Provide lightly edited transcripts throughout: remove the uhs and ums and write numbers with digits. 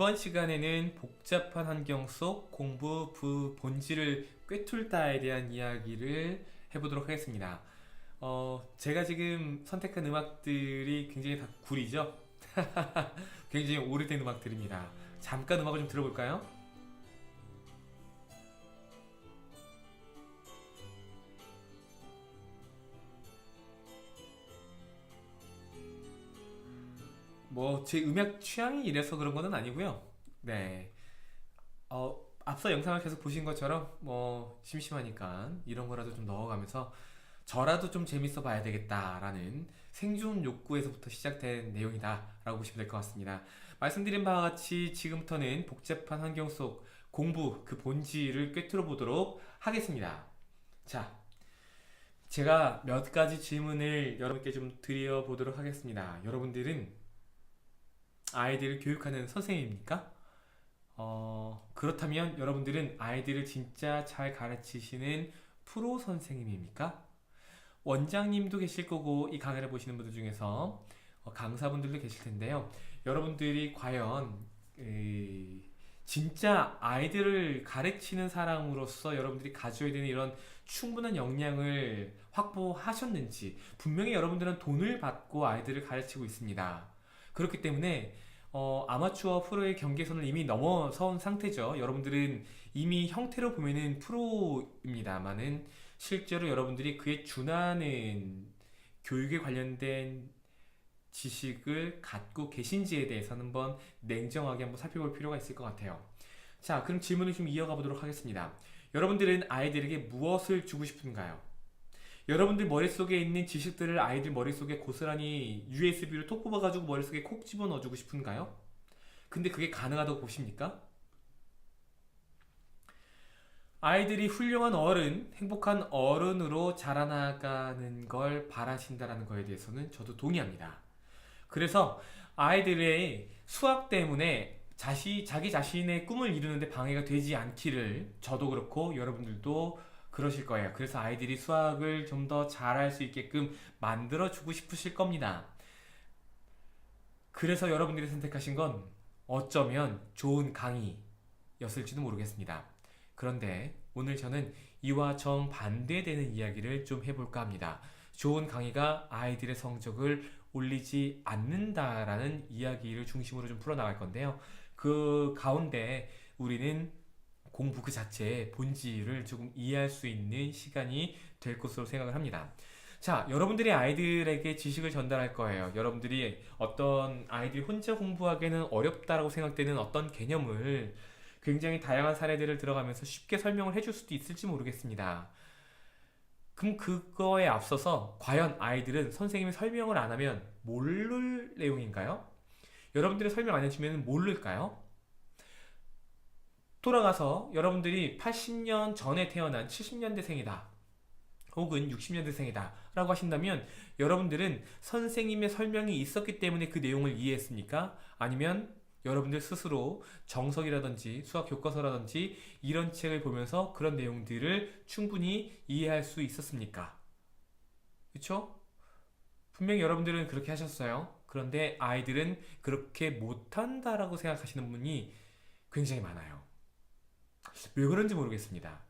이번 시간에는 복잡한 환경 속 공부 본질을 꿰뚫다에 대한 이야기를 해보도록 하겠습니다. 제가 지금 선택한 음악들이 굉장히 다 구리죠? 굉장히 오래된 음악들입니다. 잠깐 음악을 좀 들어볼까요? 뭐 제 음악 취향이 이래서 그런 거는 아니고요. 네. 앞서 영상을 계속 보신 것처럼 뭐 심심하니까 이런 거라도 좀 넣어가면서 저라도 좀 재밌어 봐야 되겠다라는 생존 욕구에서부터 시작된 내용이다라고 보시면 될 것 같습니다. 말씀드린 바와 같이 지금부터는 복잡한 환경 속 공부 그 본질을 꿰뚫어 보도록 하겠습니다. 자, 제가 몇 가지 질문을 여러분께 좀 드려보도록 하겠습니다. 여러분들은 아이들을 교육하는 선생님입니까? 그렇다면 여러분들은 아이들을 진짜 잘 가르치시는 프로 선생님입니까? 원장님도 계실 거고 이 강의를 보시는 분들 중에서 강사분들도 계실 텐데요. 여러분들이 과연 진짜 아이들을 가르치는 사람으로서 여러분들이 가져야 되는 이런 충분한 역량을 확보하셨는지. 분명히 여러분들은 돈을 받고 아이들을 가르치고 있습니다. 그렇기 때문에 아마추어 프로의 경계선을 이미 넘어선 상태죠. 여러분들은 이미 형태로 보면은 프로입니다만은 실제로 여러분들이 그에 준하는 교육에 관련된 지식을 갖고 계신지에 대해서는 한번 냉정하게 한번 살펴볼 필요가 있을 것 같아요. 자, 그럼 질문을 좀 이어가 보도록 하겠습니다. 여러분들은 아이들에게 무엇을 주고 싶은가요? 여러분들 머릿속에 있는 지식들을 아이들 머릿속에 고스란히 USB로 톡 뽑아가지고 머릿속에 콕 집어넣어주고 싶은가요? 근데 그게 가능하다고 보십니까? 아이들이 훌륭한 어른, 행복한 어른으로 자라나가는 걸 바라신다라는 거에 대해서는 저도 동의합니다. 그래서 아이들의 수학 때문에 자기 자신의 꿈을 이루는데 방해가 되지 않기를 저도 그렇고 여러분들도 그러실 거예요. 그래서 아이들이 수학을 좀 더 잘할 수 있게끔 만들어주고 싶으실 겁니다. 그래서 여러분들이 선택하신 건 어쩌면 좋은 강의였을지도 모르겠습니다. 그런데 오늘 저는 이와 정반대되는 이야기를 좀 해볼까 합니다. 좋은 강의가 아이들의 성적을 올리지 않는다라는 이야기를 중심으로 좀 풀어나갈 건데요. 그 가운데 우리는 공부 그 자체의 본질을 조금 이해할 수 있는 시간이 될 것으로 생각을 합니다. 자, 여러분들이 아이들에게 지식을 전달할 거예요. 여러분들이 어떤 아이들이 혼자 공부하기에는 어렵다라고 생각되는 어떤 개념을 굉장히 다양한 사례들을 들어가면서 쉽게 설명을 해줄 수도 있을지 모르겠습니다. 그럼 그거에 앞서서 과연 아이들은 선생님이 설명을 안 하면 모를 내용인가요? 여러분들이 설명 안 해주면 모를까요? 돌아가서 여러분들이 80년 전에 태어난 70년대생이다. 혹은 60년대생이다. 라고 하신다면 여러분들은 선생님의 설명이 있었기 때문에 그 내용을 이해했습니까? 아니면 여러분들 스스로 정석이라든지 수학 교과서라든지 이런 책을 보면서 그런 내용들을 충분히 이해할 수 있었습니까? 그쵸? 분명히 여러분들은 그렇게 하셨어요. 그런데 아이들은 그렇게 못한다라고 생각하시는 분이 굉장히 많아요. 왜 그런지 모르겠습니다.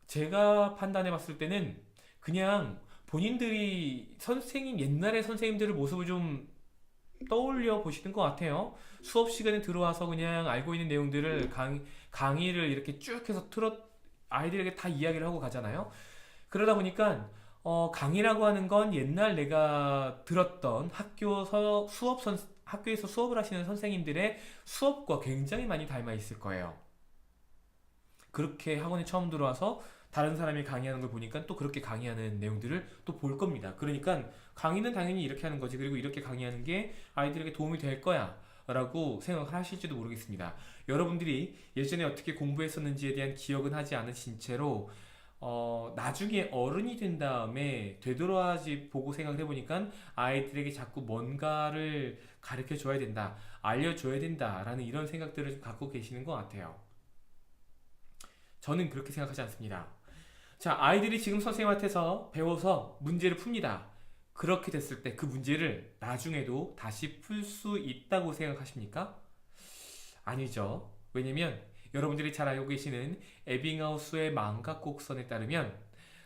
제가 판단해 봤을 때는 그냥 본인들이 옛날의 선생님들의 모습을 좀 떠올려 보시는 것 같아요. 수업 시간에 들어와서 그냥 알고 있는 내용들을 강의를 이렇게 쭉 해서 아이들에게 다 이야기를 하고 가잖아요. 그러다 보니까 강의라고 하는 건 옛날 내가 들었던 학교에서 수업을 하시는 선생님들의 수업과 굉장히 많이 닮아 있을 거예요. 그렇게 학원에 처음 들어와서 다른 사람이 강의하는 걸 보니까 또 그렇게 강의하는 내용들을 또 볼 겁니다. 그러니까 강의는 당연히 이렇게 하는 거지. 그리고 이렇게 강의하는 게 아이들에게 도움이 될 거야. 라고 생각을 하실지도 모르겠습니다. 여러분들이 예전에 어떻게 공부했었는지에 대한 기억은 하지 않으신 채로 나중에 어른이 된 다음에 되돌아지 보고 생각을 해보니까 아이들에게 자꾸 뭔가를 가르쳐 줘야 된다. 알려줘야 된다라는 이런 생각들을 좀 갖고 계시는 것 같아요. 저는 그렇게 생각하지 않습니다. 자, 아이들이 지금 선생님한테서 배워서 문제를 풉니다. 그렇게 됐을 때 그 문제를 나중에도 다시 풀 수 있다고 생각하십니까? 아니죠. 왜냐면 여러분들이 잘 알고 계시는 에빙하우스의 망각 곡선에 따르면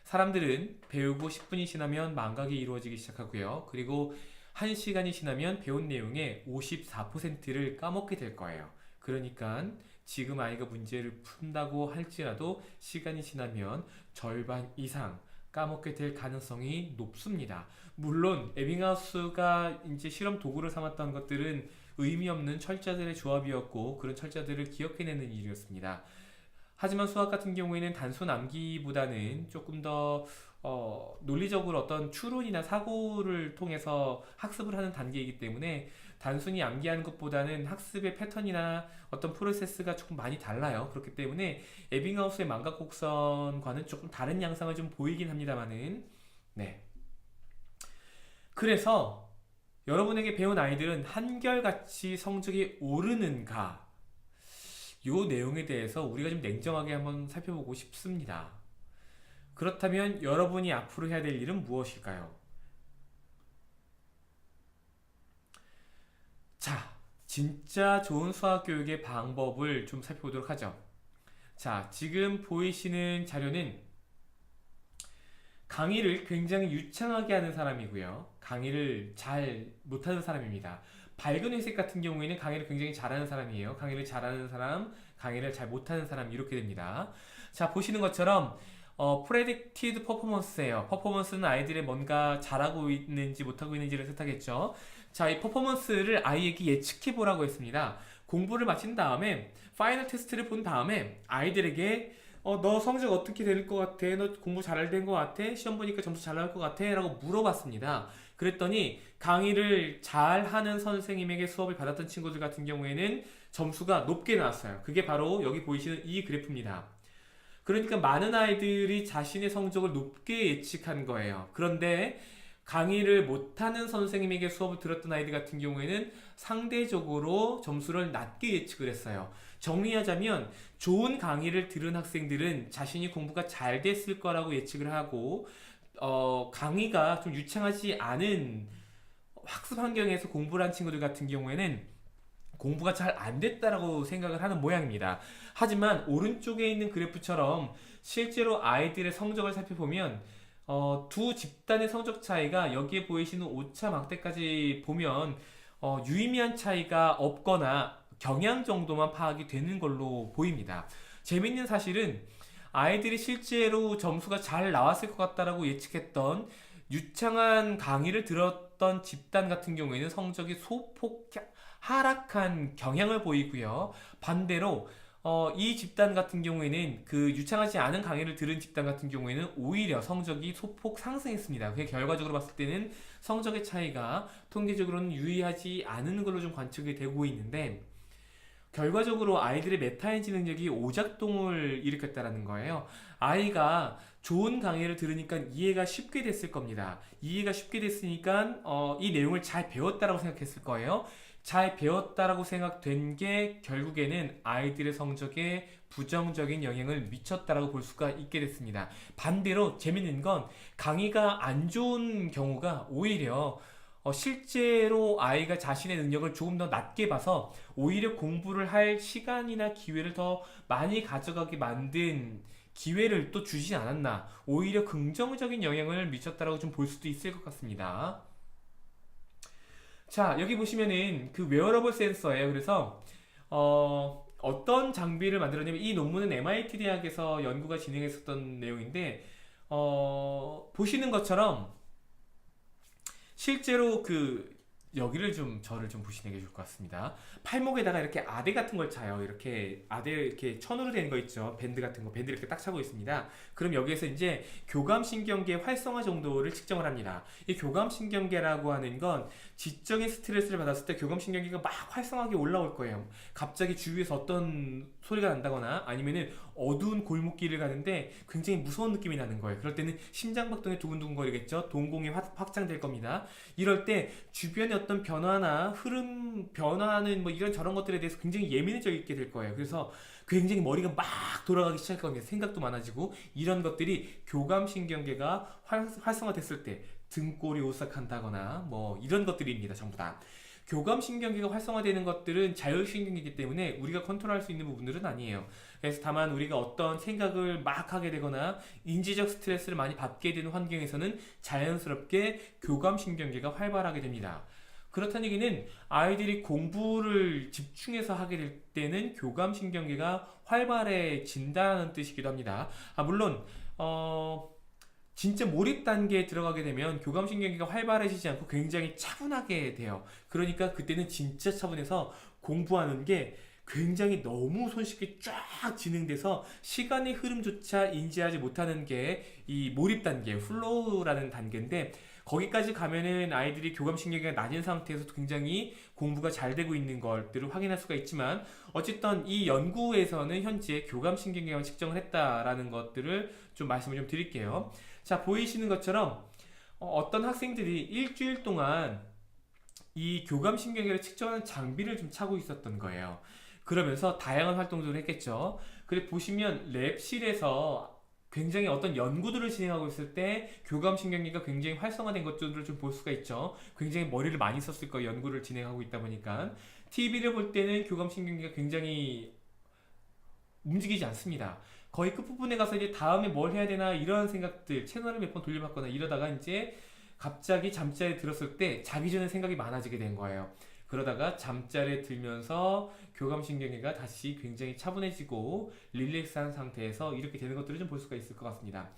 사람들은 배우고 10분이 지나면 망각이 이루어지기 시작하고요. 그리고 1시간이 지나면 배운 내용의 54%를 까먹게 될 거예요. 그러니까 지금 아이가 문제를 푼다고 할지라도 시간이 지나면 절반 이상 까먹게 될 가능성이 높습니다. 물론 에빙하우스가 이제 실험 도구를 삼았던 것들은 의미 없는 철자들의 조합이었고 그런 철자들을 기억해내는 일이었습니다. 하지만 수학 같은 경우에는 단순 암기보다는 조금 더 논리적으로 어떤 추론이나 사고를 통해서 학습을 하는 단계이기 때문에 단순히 암기하는 것보다는 학습의 패턴이나 어떤 프로세스가 조금 많이 달라요. 그렇기 때문에 에빙하우스의 망각 곡선과는 조금 다른 양상을 좀 보이긴 합니다만은 네. 그래서 여러분에게 배운 아이들은 한결같이 성적이 오르는가? 요 내용에 대해서 우리가 좀 냉정하게 한번 살펴보고 싶습니다. 그렇다면 여러분이 앞으로 해야 될 일은 무엇일까요? 자, 진짜 좋은 수학 교육의 방법을 좀 살펴보도록 하죠. 자, 지금 보이시는 자료는 강의를 굉장히 유창하게 하는 사람이고요. 강의를 잘 못하는 사람입니다. 밝은 회색 같은 경우에는 강의를 굉장히 잘하는 사람이에요. 강의를 잘하는 사람, 강의를 잘 못하는 사람 이렇게 됩니다. 자, 보시는 것처럼 predicted performance예요. 퍼포먼스는 아이들의 뭔가 잘하고 있는지 못하고 있는지를 뜻하겠죠. 자, 이 퍼포먼스를 아이에게 예측해 보라고 했습니다. 공부를 마친 다음에 파이널 테스트를 본 다음에 아이들에게 너 성적 어떻게 될 것 같아? 너 공부 잘 된 것 같아? 시험 보니까 점수 잘 나올 것 같아? 라고 물어봤습니다. 그랬더니 강의를 잘하는 선생님에게 수업을 받았던 친구들 같은 경우에는 점수가 높게 나왔어요. 그게 바로 여기 보이시는 이 그래프입니다. 그러니까 많은 아이들이 자신의 성적을 높게 예측한 거예요. 그런데 강의를 못하는 선생님에게 수업을 들었던 아이들 같은 경우에는 상대적으로 점수를 낮게 예측을 했어요. 정리하자면 좋은 강의를 들은 학생들은 자신이 공부가 잘 됐을 거라고 예측을 하고 강의가 좀 유창하지 않은 학습 환경에서 공부를 한 친구들 같은 경우에는 공부가 잘 안 됐다라고 생각을 하는 모양입니다. 하지만 오른쪽에 있는 그래프처럼 실제로 아이들의 성적을 살펴보면 두 집단의 성적 차이가 여기에 보이시는 오차 막대까지 보면 유의미한 차이가 없거나 경향 정도만 파악이 되는 걸로 보입니다. 재밌는 사실은 아이들이 실제로 점수가 잘 나왔을 것 같다라고 예측했던 유창한 강의를 들었던 집단 같은 경우에는 성적이 소폭 하락한 경향을 보이고요. 반대로 이 집단 같은 경우에는 그 유창하지 않은 강의를 들은 집단 같은 경우에는 오히려 성적이 소폭 상승했습니다. 그게 결과적으로 봤을 때는 성적의 차이가 통계적으로는 유의하지 않은 걸로 좀 관측이 되고 있는데 결과적으로 아이들의 메타인지 능력이 오작동을 일으켰다라는 거예요. 아이가 좋은 강의를 들으니까 이해가 쉽게 됐을 겁니다. 이해가 쉽게 됐으니까 이 내용을 잘 배웠다라고 생각했을 거예요. 잘 배웠다라고 생각된 게 결국에는 아이들의 성적에 부정적인 영향을 미쳤다라고 볼 수가 있게 됐습니다. 반대로 재밌는 건 강의가 안 좋은 경우가 오히려 실제로 아이가 자신의 능력을 조금 더 낮게 봐서 오히려 공부를 할 시간이나 기회를 더 많이 가져가게 만든 기회를 또 주지 않았나, 오히려 긍정적인 영향을 미쳤다라고 좀 볼 수도 있을 것 같습니다. 자, 여기 보시면은 그 웨어러블 센서예요. 그래서 어떤 장비를 만들었냐면 이 논문은 MIT 대학에서 연구가 진행했었던 내용인데 보시는 것처럼 실제로 여기를 좀 저를 좀 보시는 게 좋을 것 같습니다. 팔목에다가 이렇게 아대 같은 걸 차요. 이렇게 아대 이렇게 천으로 된 거 있죠. 밴드 같은 거, 밴드 이렇게 딱 차고 있습니다. 그럼 여기에서 이제 교감신경계 활성화 정도를 측정을 합니다. 이 교감신경계라고 하는 건 지적인 스트레스를 받았을 때 교감신경계가 막 활성하게 올라올 거예요. 갑자기 주위에서 어떤 소리가 난다거나 아니면은 어두운 골목길을 가는데 굉장히 무서운 느낌이 나는 거예요. 그럴 때는 심장박동이 두근두근 거리겠죠. 동공이 확장될 겁니다. 이럴 때 주변의 어떤 변화나 흐름, 변화하는 뭐 이런 저런 것들에 대해서 굉장히 예민해져 있게 될 거예요. 그래서 굉장히 머리가 막 돌아가기 시작할 겁니다. 생각도 많아지고 이런 것들이 교감신경계가 활성화됐을 때 등골이 오싹한다거나 뭐 이런 것들입니다. 전부 다. 교감신경계가 활성화되는 것들은 자율신경이기 때문에 우리가 컨트롤할 수 있는 부분들은 아니에요. 그래서 다만 우리가 어떤 생각을 막 하게 되거나 인지적 스트레스를 많이 받게 되는 환경에서는 자연스럽게 교감신경계가 활발하게 됩니다. 그렇다는 얘기는 아이들이 공부를 집중해서 하게 될 때는 교감신경계가 활발해진다는 뜻이기도 합니다. 물론 진짜 몰입 단계에 들어가게 되면 교감신경계가 활발해지지 않고 굉장히 차분하게 돼요. 그러니까 그때는 진짜 차분해서 공부하는 게 굉장히 너무 손쉽게 쫙 진행돼서 시간의 흐름조차 인지하지 못하는 게 이 몰입 단계, 플로우라는 단계인데, 거기까지 가면은 아이들이 교감신경계가 낮은 상태에서 굉장히 공부가 잘 되고 있는 것들을 확인할 수가 있지만, 어쨌든 이 연구에서는 현재 교감신경계만 측정을 했다라는 것들을 좀 말씀을 좀 드릴게요. 자, 보이시는 것처럼 어떤 학생들이 일주일 동안 이 교감신경계를 측정하는 장비를 좀 차고 있었던 거예요. 그러면서 다양한 활동들을 했겠죠. 그래 보시면 랩실에서 굉장히 어떤 연구들을 진행하고 있을 때 교감신경계가 굉장히 활성화된 것들을 좀 볼 수가 있죠. 굉장히 머리를 많이 썼을 거예요. 연구를 진행하고 있다 보니까. TV를 볼 때는 교감신경계가 굉장히 움직이지 않습니다. 거의 끝부분에 가서 이제 다음에 뭘 해야 되나 이런 생각들, 채널을 몇 번 돌려봤거나 이러다가 이제 갑자기 잠자리에 들었을 때 자기 전에 생각이 많아지게 된 거예요. 그러다가 잠자리에 들면서 교감신경계가 다시 굉장히 차분해지고 릴렉스한 상태에서 이렇게 되는 것들을 좀 볼 수가 있을 것 같습니다.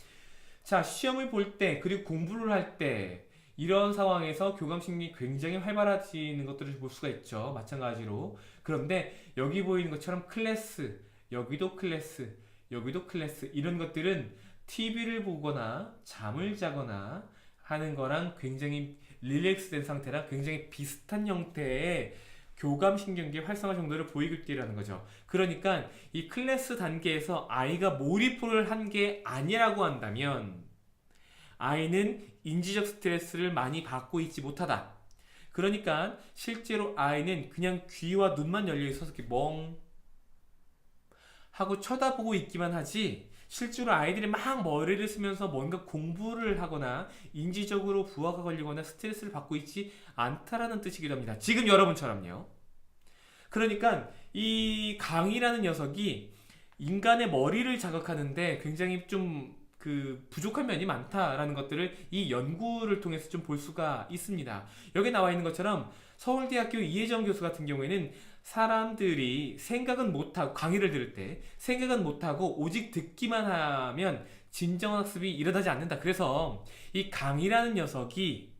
자, 시험을 볼 때 그리고 공부를 할 때 이런 상황에서 교감신경이 굉장히 활발해지는 것들을 볼 수가 있죠. 마찬가지로. 그런데 여기 보이는 것처럼 클래스, 여기도 클래스, 여기도 클래스, 이런 것들은 TV를 보거나 잠을 자거나 하는 거랑 굉장히 릴렉스된 상태랑 굉장히 비슷한 형태의 교감신경계 활성화 정도를 보이고 있다는 거죠. 그러니까 이 클래스 단계에서 아이가 몰입을 한 게 아니라고 한다면 아이는 인지적 스트레스를 많이 받고 있지 못하다. 그러니까 실제로 아이는 그냥 귀와 눈만 열려 있어서 이렇게 멍 하고 쳐다보고 있기만 하지, 실제로 아이들이 막 머리를 쓰면서 뭔가 공부를 하거나 인지적으로 부하가 걸리거나 스트레스를 받고 있지 않다라는 뜻이기도 합니다. 지금 여러분처럼요. 그러니까 이 강이라는 녀석이 인간의 머리를 자극하는데 굉장히 좀 부족한 면이 많다라는 것들을 이 연구를 통해서 좀 볼 수가 있습니다. 여기 나와 있는 것처럼 서울대학교 이혜정 교수 같은 경우에는 사람들이 생각은 못하고, 강의를 들을 때 생각은 못하고 오직 듣기만 하면 진정한 학습이 일어나지 않는다. 그래서 이 강의라는 녀석이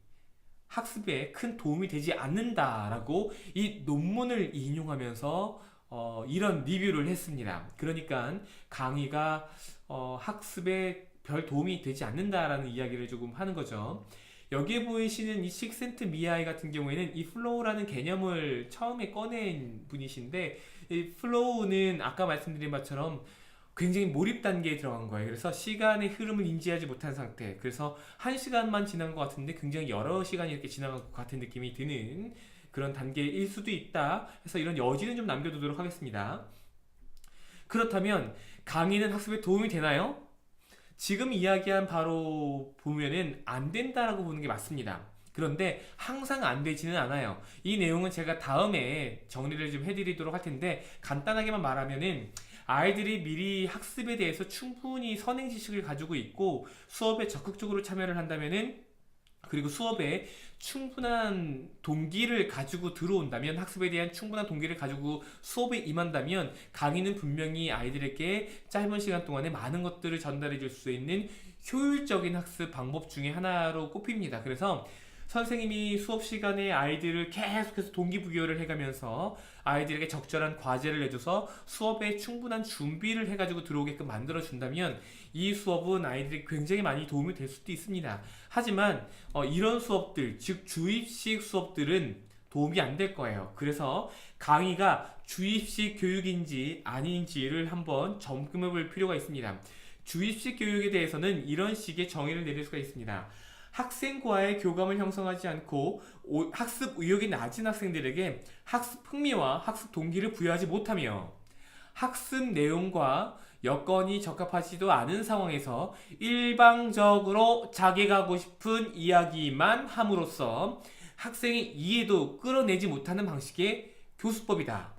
학습에 큰 도움이 되지 않는다라고 이 논문을 인용하면서 이런 리뷰를 했습니다. 그러니까 강의가 학습에 별 도움이 되지 않는다라는 이야기를 조금 하는 거죠. 여기에 보이시는 이 식센트 미아이 같은 경우에는 이 플로우라는 개념을 처음에 꺼낸 분이신데, 이 플로우는 아까 말씀드린 것처럼 굉장히 몰입 단계에 들어간 거예요. 그래서 시간의 흐름을 인지하지 못한 상태. 그래서 1시간만 지난 것 같은데 굉장히 여러 시간이 이렇게 지나간 것 같은 느낌이 드는 그런 단계일 수도 있다. 그래서 이런 여지는 좀 남겨두도록 하겠습니다. 그렇다면 강의는 학습에 도움이 되나요? 지금 이야기한 바로 보면은 안 된다라고 보는 게 맞습니다. 그런데 항상 안 되지는 않아요. 이 내용은 제가 다음에 정리를 좀 해드리도록 할 텐데, 간단하게만 말하면은 아이들이 미리 학습에 대해서 충분히 선행 지식을 가지고 있고 수업에 적극적으로 참여를 한다면은, 그리고 수업에 충분한 동기를 가지고 들어온다면, 학습에 대한 충분한 동기를 가지고 수업에 임한다면 강의는 분명히 아이들에게 짧은 시간 동안에 많은 것들을 전달해 줄 수 있는 효율적인 학습 방법 중에 하나로 꼽힙니다. 그래서 선생님이 수업 시간에 아이들을 계속해서 동기부여를 해가면서 아이들에게 적절한 과제를 내줘서 수업에 충분한 준비를 해가지고 들어오게끔 만들어준다면 이 수업은 아이들이 굉장히 많이 도움이 될 수도 있습니다. 하지만 이런 수업들, 즉 주입식 수업들은 도움이 안 될 거예요. 그래서 강의가 주입식 교육인지 아닌지를 한번 점검해 볼 필요가 있습니다. 주입식 교육에 대해서는 이런 식의 정의를 내릴 수가 있습니다. 학생과의 교감을 형성하지 않고 학습 의욕이 낮은 학생들에게 학습 흥미와 학습 동기를 부여하지 못하며 학습 내용과 여건이 적합하지도 않은 상황에서 일방적으로 자기가 하고 싶은 이야기만 함으로써 학생의 이해도 끌어내지 못하는 방식의 교수법이다.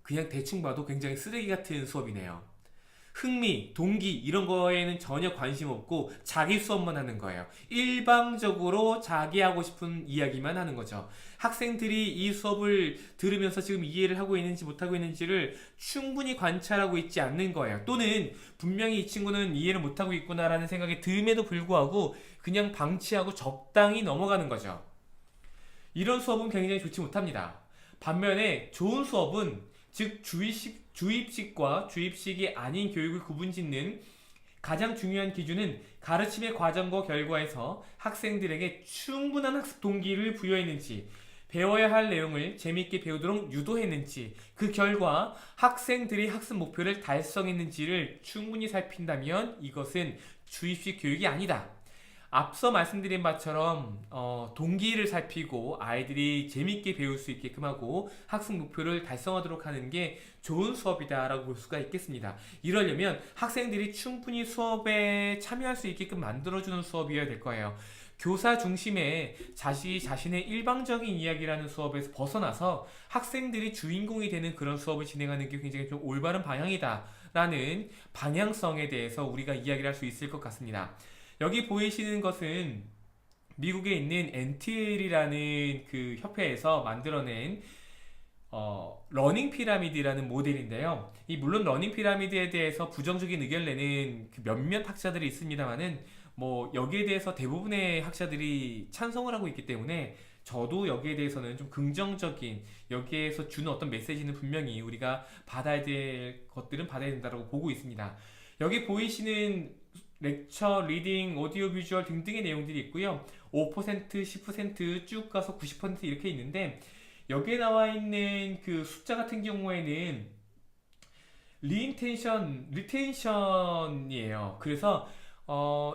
그냥 대충 봐도 굉장히 쓰레기 같은 수업이네요. 흥미, 동기 이런 거에는 전혀 관심 없고 자기 수업만 하는 거예요. 일방적으로 자기 하고 싶은 이야기만 하는 거죠. 학생들이 이 수업을 들으면서 지금 이해를 하고 있는지 못하고 있는지를 충분히 관찰하고 있지 않는 거예요. 또는 분명히 이 친구는 이해를 못하고 있구나라는 생각이 듦에도 불구하고 그냥 방치하고 적당히 넘어가는 거죠. 이런 수업은 굉장히 좋지 못합니다. 반면에 좋은 수업은 즉 주입식과 주입식이 아닌 교육을 구분짓는 가장 중요한 기준은 가르침의 과정과 결과에서 학생들에게 충분한 학습 동기를 부여했는지, 배워야 할 내용을 재미있게 배우도록 유도했는지, 그 결과 학생들이 학습 목표를 달성했는지를 충분히 살핀다면 이것은 주입식 교육이 아니다. 앞서 말씀드린 바처럼 동기를 살피고 아이들이 재밌게 배울 수 있게끔 하고 학습 목표를 달성하도록 하는 게 좋은 수업이다라고 볼 수가 있겠습니다. 이러려면 학생들이 충분히 수업에 참여할 수 있게끔 만들어주는 수업이어야 될 거예요. 교사 중심의 자신의 일방적인 이야기라는 수업에서 벗어나서 학생들이 주인공이 되는 그런 수업을 진행하는 게 굉장히 좀 올바른 방향이다라는 방향성에 대해서 우리가 이야기를 할 수 있을 것 같습니다. 여기 보이시는 것은 미국에 있는 NTL이라는 그 협회에서 만들어낸 러닝 피라미드라는 모델인데요. 물론 러닝 피라미드에 대해서 부정적인 의견을 내는 그 몇몇 학자들이 있습니다만은 여기에 대해서 대부분의 학자들이 찬성을 하고 있기 때문에 저도 여기에 대해서는 좀 긍정적인, 여기에서 주는 어떤 메시지는 분명히 우리가 받아야 될 것들은 받아야 된다고 보고 있습니다. 여기 보이시는 렉처, 리딩, 오디오 비주얼 등등의 내용들이 있고요. 5%, 10% 쭉 가서 90% 이렇게 있는데 여기에 나와 있는 그 숫자 같은 경우에는 리텐션이에요. 그래서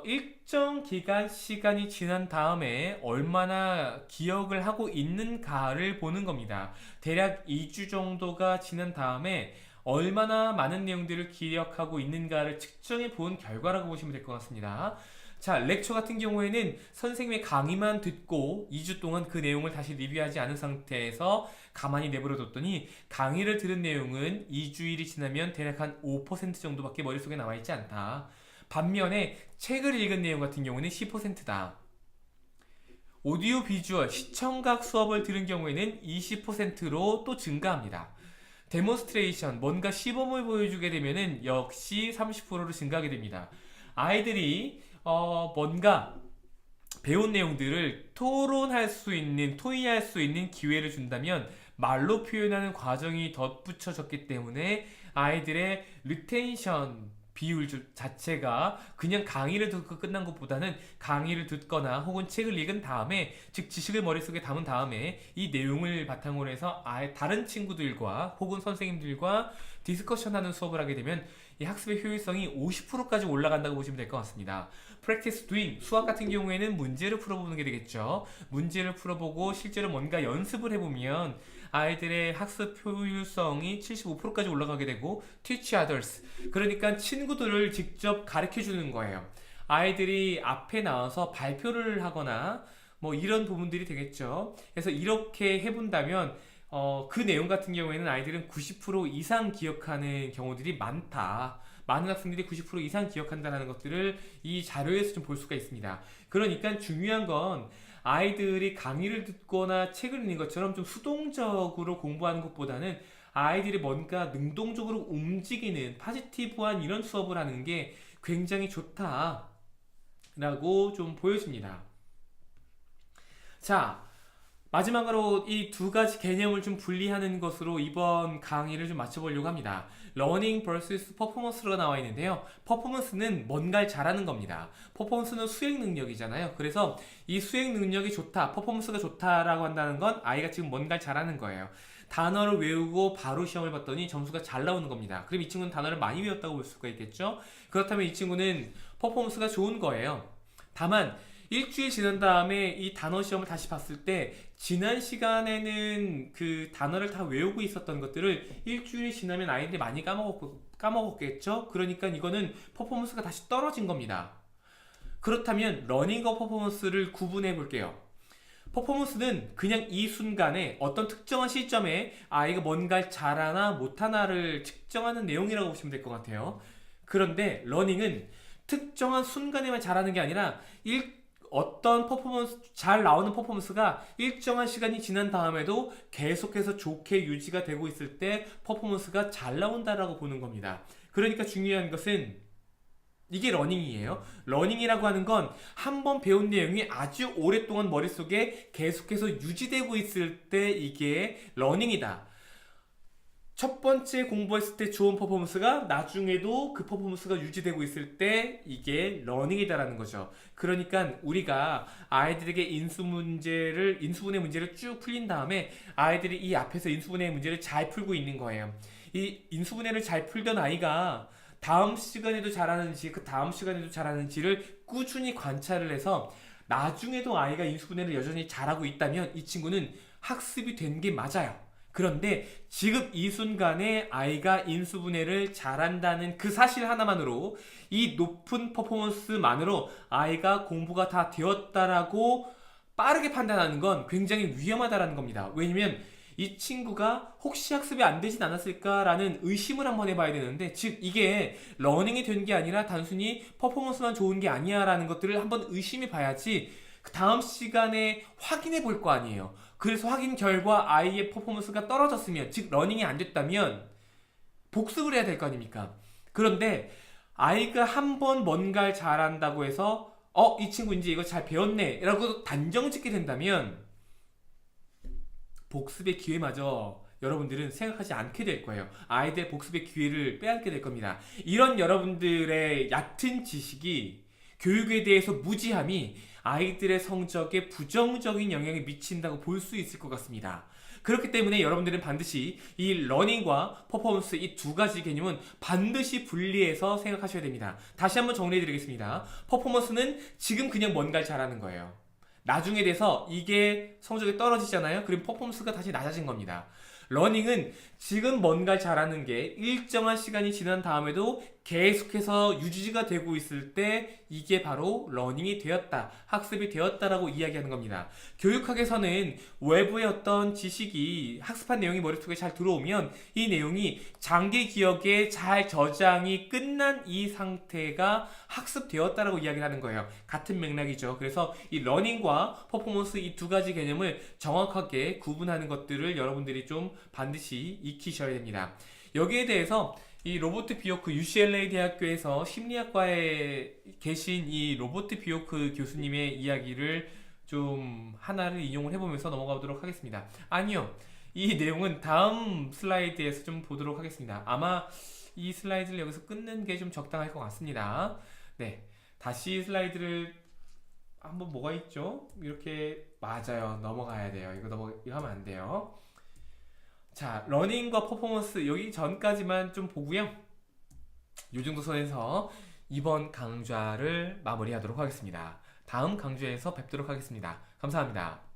일정 기간 시간이 지난 다음에 얼마나 기억을 하고 있는가를 보는 겁니다. 대략 2주 정도가 지난 다음에 얼마나 많은 내용들을 기억하고 있는가를 측정해 본 결과라고 보시면 될 것 같습니다. 자, 렉처 같은 경우에는 선생님의 강의만 듣고 2주 동안 그 내용을 다시 리뷰하지 않은 상태에서 가만히 내버려 뒀더니 강의를 들은 내용은 2주일이 지나면 대략 한 5% 정도밖에 머릿속에 남아있지 않다. 반면에 책을 읽은 내용 같은 경우는 10%다. 오디오 비주얼, 시청각 수업을 들은 경우에는 20%로 또 증가합니다. 데몬스트레이션, 뭔가 시범을 보여주게 되면은 역시 30%로 증가하게 됩니다. 아이들이 뭔가 배운 내용들을 토론할 수 있는, 토의할 수 있는 기회를 준다면 말로 표현하는 과정이 덧붙여졌기 때문에 아이들의 리텐션 비율 자체가 그냥 강의를 듣고 끝난 것보다는 강의를 듣거나 혹은 책을 읽은 다음에, 즉 지식을 머릿속에 담은 다음에 이 내용을 바탕으로 해서 다른 친구들과 혹은 선생님들과 디스커션하는 수업을 하게 되면 이 학습의 효율성이 50%까지 올라간다고 보시면 될 것 같습니다. Practice doing, 수학 같은 경우에는 문제를 풀어보는 게 되겠죠. 문제를 풀어보고 실제로 뭔가 연습을 해보면 아이들의 학습 효율성이 75%까지 올라가게 되고, teach others, 그러니까 친구들을 직접 가르쳐 주는 거예요. 아이들이 앞에 나와서 발표를 하거나 이런 부분들이 되겠죠. 그래서 이렇게 해본다면 그 내용 같은 경우에는 아이들은 90% 이상 기억하는 경우들이 많다. 많은 학생들이 90% 이상 기억한다는 것들을 이 자료에서 좀 볼 수가 있습니다. 그러니까 중요한 건 아이들이 강의를 듣거나 책을 읽는 것처럼 좀 수동적으로 공부하는 것보다는 아이들이 뭔가 능동적으로 움직이는 포지티브한 이런 수업을 하는 게 굉장히 좋다라고 좀 보여집니다. 자, 마지막으로 이 두 가지 개념을 좀 분리하는 것으로 이번 강의를 좀 마쳐보려고 합니다. 러닝 vs 퍼포먼스로 나와 있는데요. 퍼포먼스는 뭔가를 잘하는 겁니다. 퍼포먼스는 수행 능력이잖아요. 그래서 이 수행 능력이 좋다, 퍼포먼스가 좋다라고 한다는 건 아이가 지금 뭔가를 잘하는 거예요. 단어를 외우고 바로 시험을 봤더니 점수가 잘 나오는 겁니다. 그럼 이 친구는 단어를 많이 외웠다고 볼 수가 있겠죠. 그렇다면 이 친구는 퍼포먼스가 좋은 거예요. 다만 일주일 지난 다음에 이 단어 시험을 다시 봤을 때 지난 시간에는 그 단어를 다 외우고 있었던 것들을 일주일이 지나면 아이들이 많이 까먹었겠죠? 그러니까 이거는 퍼포먼스가 다시 떨어진 겁니다. 그렇다면 러닝과 퍼포먼스를 구분해 볼게요. 퍼포먼스는 그냥 이 순간에 어떤 특정한 시점에 아이가 뭔가를 잘하나 못하나를 측정하는 내용이라고 보시면 될 것 같아요. 그런데 러닝은 특정한 순간에만 잘하는 게 아니라 어떤 퍼포먼스, 잘 나오는 퍼포먼스가 일정한 시간이 지난 다음에도 계속해서 좋게 유지가 되고 있을 때 퍼포먼스가 잘 나온다라고 보는 겁니다. 그러니까 중요한 것은 이게 러닝이에요. 러닝이라고 하는 건 한 번 배운 내용이 아주 오랫동안 머릿속에 계속해서 유지되고 있을 때 이게 러닝이다. 첫 번째 공부했을 때 좋은 퍼포먼스가 나중에도 그 퍼포먼스가 유지되고 있을 때 이게 러닝이다라는 거죠. 그러니까 우리가 아이들에게 인수분해 문제를 쭉 풀린 다음에 아이들이 이 앞에서 인수분해 문제를 잘 풀고 있는 거예요. 이 인수분해를 잘 풀던 아이가 다음 시간에도 잘하는지 그 다음 시간에도 잘하는지를 꾸준히 관찰을 해서 나중에도 아이가 인수분해를 여전히 잘하고 있다면 이 친구는 학습이 된 게 맞아요. 그런데 지금 이 순간에 아이가 인수분해를 잘한다는 그 사실 하나만으로 이 높은 퍼포먼스만으로 아이가 공부가 다 되었다라고 빠르게 판단하는 건 굉장히 위험하다라는 겁니다. 왜냐면 이 친구가 혹시 학습이 안 되진 않았을까라는 의심을 한번 해봐야 되는데, 즉 이게 러닝이 된 게 아니라 단순히 퍼포먼스만 좋은 게 아니야 라는 것들을 한번 의심해 봐야지 그 다음 시간에 확인해 볼 거 아니에요. 그래서 확인 결과 아이의 퍼포먼스가 떨어졌으면, 즉 러닝이 안 됐다면 복습을 해야 될 거 아닙니까? 그런데 아이가 한 번 뭔가를 잘한다고 해서 이 친구 이제 이거 잘 배웠네 라고 단정 짓게 된다면 복습의 기회마저 여러분들은 생각하지 않게 될 거예요. 아이들의 복습의 기회를 빼앗게 될 겁니다. 이런 여러분들의 얕은 지식이, 교육에 대해서 무지함이 아이들의 성적에 부정적인 영향을 미친다고 볼 수 있을 것 같습니다. 그렇기 때문에 여러분들은 반드시 이 러닝과 퍼포먼스, 이 두 가지 개념은 반드시 분리해서 생각하셔야 됩니다. 다시 한번 정리해 드리겠습니다. 퍼포먼스는 지금 그냥 뭔가를 잘하는 거예요. 나중에 돼서 이게 성적이 떨어지잖아요. 그럼 퍼포먼스가 다시 낮아진 겁니다. 러닝은 지금 뭔가를 잘하는 게 일정한 시간이 지난 다음에도 계속해서 유지가 되고 있을 때 이게 바로 러닝이 되었다, 학습이 되었다라고 이야기하는 겁니다. 교육학에서는 외부의 어떤 지식이, 학습한 내용이 머릿속에 잘 들어오면 이 내용이 장기 기억에 잘 저장이 끝난 이 상태가 학습되었다라고 이야기를 하는 거예요. 같은 맥락이죠. 그래서 이 러닝과 퍼포먼스, 이 두 가지 개념을 정확하게 구분하는 것들을 여러분들이 좀 반드시 익히셔야 됩니다. 여기에 대해서 이 로버트 비오크, UCLA 대학교에서 심리학과에 계신 이 로버트 비오크 교수님의 이야기를 좀 하나를 인용을 해보면서 넘어가 보도록 하겠습니다. 아니요, 이 내용은 다음 슬라이드에서 좀 보도록 하겠습니다. 아마 이 슬라이드를 여기서 끊는 게 좀 적당할 것 같습니다. 네, 다시 슬라이드를 한번, 뭐가 있죠? 이렇게, 맞아요, 넘어가야 돼요. 이거 하면 안 돼요. 자, 러닝과 퍼포먼스 여기 전까지만 좀 보고요. 요 정도 선에서 이번 강좌를 마무리하도록 하겠습니다. 다음 강좌에서 뵙도록 하겠습니다. 감사합니다.